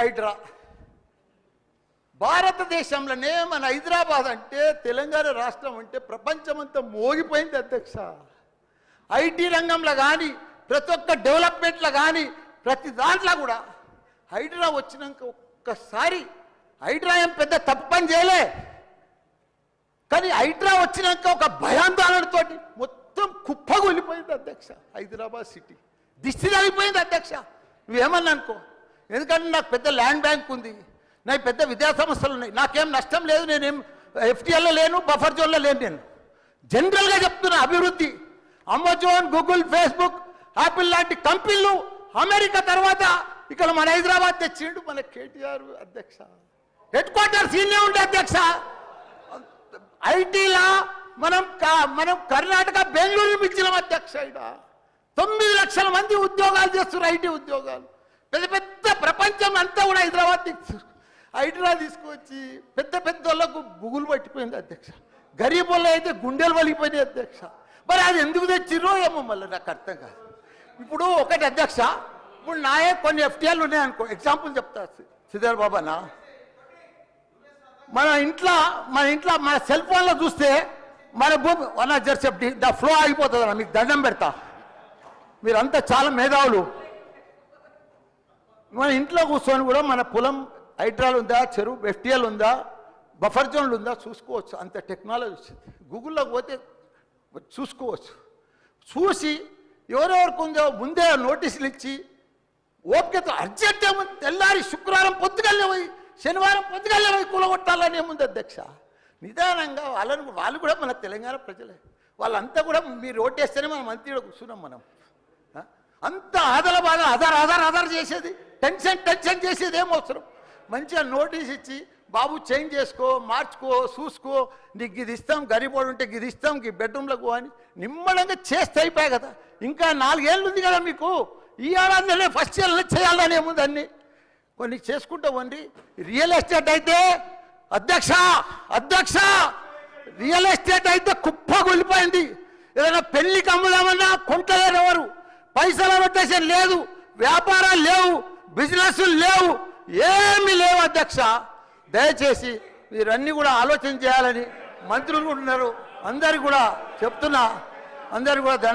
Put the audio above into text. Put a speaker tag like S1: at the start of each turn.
S1: హైడ్రా భారతదేశంలోనే మన హైదరాబాద్ అంటే తెలంగాణ రాష్ట్రం అంటే ప్రపంచమంతా మోగిపోయింది అధ్యక్ష. ఐటీ రంగంలో కానీ ప్రతి ఒక్క డెవలప్మెంట్లో కానీ ప్రతి దాంట్లో కూడా హైడ్రా వచ్చినాక ఒక్కసారి హైడ్రా ఏం పెద్ద తప్పు పని చేయలే, కానీ హైడ్రా వచ్చినాక ఒక భయాందోళనతో మొత్తం కుప్పగొలిపోయింది అధ్యక్ష. హైదరాబాద్ సిటీ దిష్టి తగిలిపోయింది అధ్యక్ష. నువ్వేమన్నా అనుకో, ఎందుకంటే నాకు పెద్ద ల్యాండ్ బ్యాంక్ ఉంది, నాకు పెద్ద విద్యా సంస్థలు ఉన్నాయి, నాకేం నష్టం లేదు, నేనేం ఎఫ్టీఎల్లో లేను, బఫర్ జోన్లో లేను. నేను జనరల్గా చెప్తున్నా, అభివృద్ధి అమెజాన్, గూగుల్, ఫేస్బుక్, యాపిల్ లాంటి కంపెనీలు అమెరికా తర్వాత ఇక్కడ మన హైదరాబాద్ తెచ్చిండు మన కేటీఆర్ అధ్యక్ష. హెడ్ క్వార్టర్స్ ఈయనే ఉండే అధ్యక్ష. ఐటీలా మనం కర్ణాటక బెంగళూరు పిలిచినాం అధ్యక్ష. ఇక్కడ 9 లక్షల మంది ఉద్యోగాలు చేస్తున్నారు, ఐటీ ఉద్యోగాలు. పెద్ద పెద్ద ప్రపంచం అంతా కూడా హైడ్రా తీసుకొచ్చి పెద్ద పెద్ద వాళ్ళకు బుగులు పట్టిపోయింది అధ్యక్ష. గరీబ్ వాళ్ళు అయితే గుండెలు వలిగిపోయినాయి అధ్యక్ష. మరి అది ఎందుకు తెచ్చిర్రో ఏమో మళ్ళీ నాకు అర్థం కాదు. ఇప్పుడు ఒకటి అధ్యక్ష, ఇప్పుడు నాయే కొన్ని ఎఫ్టీఎల్ ఉన్నాయనుకో, ఎగ్జాంపుల్ చెప్తా శ్రీధర్ బాబానా. మన ఇంట్లో మన సెల్ ఫోన్లో చూస్తే మన భూమి 1 ద ఫ్లో ఆగిపోతుంది అన్న. మీకు దండం పెడతా, మీరంతా చాలా మేధావులు. మన ఇంట్లో కూర్చొని కూడా మన పొలం హైడ్రాల్ ఉందా, చెరువు ఎఫ్టీఎల్ ఉందా, బఫర్ జోన్లు ఉందా చూసుకోవచ్చు. అంత టెక్నాలజీ వచ్చింది. గూగుల్లోకి పోతే చూసుకోవచ్చు. చూసి ఎవరెవరికి ఉందో ముందే నోటీసులు ఇచ్చి ఓపికతో అర్జెంట్ ఏముంది, తెల్లారి శుక్రవారం పొద్దుగల్లే పోయి శనివారం పొద్దుగల్లే పోయి కూలగొట్టాలని ఏముంది అధ్యక్ష. నిదానంగా వాళ్ళు కూడా మన తెలంగాణ ప్రజలే, వాళ్ళంతా కూడా మీరు ఓటేస్తేనే మనం మంత్రిలో కూర్చున్నాం. మనం అంత ఆదల బాగా ఆధార్ చేసేది, టెన్షన్ చేసేది ఏం అవసరం. మంచిగా నోటీస్ ఇచ్చి బాబు చేంజ్ చేసుకో, మార్చుకో, చూసుకో, నీకు ఇది ఇస్తాం, గరీబోడు ఉంటే ఇది ఇస్తాం, ఈ బెడ్రూమ్లకు అని నిమ్మడంగా చేస్తే అయిపోయాయి కదా. ఇంకా 4 ఏళ్ళు ఉంది కదా మీకు. ఈ ఏడాదిలోనే ఫస్ట్ ఇయర్లో చేయాలని ఏముంది, అన్ని కొన్ని చేసుకుంటా వండి. రియల్ ఎస్టేట్ అయితే అధ్యక్ష రియల్ ఎస్టేట్ అయితే కుప్పగొలిపోయింది. ఏదైనా పెళ్లికి అమ్ముదామన్నా కొంటలేరు ఎవరు, పైసల రొటేషన్ లేదు, వ్యాపారాలు లేవు, బిజినెస్లు లేవు, ఏమీ లేవు అధ్యక్ష. దయచేసి మీరన్నీ కూడా ఆలోచన చేయాలని మంత్రులు ఉన్నారు. అందరు కూడా చెప్తున్నా, అందరు కూడా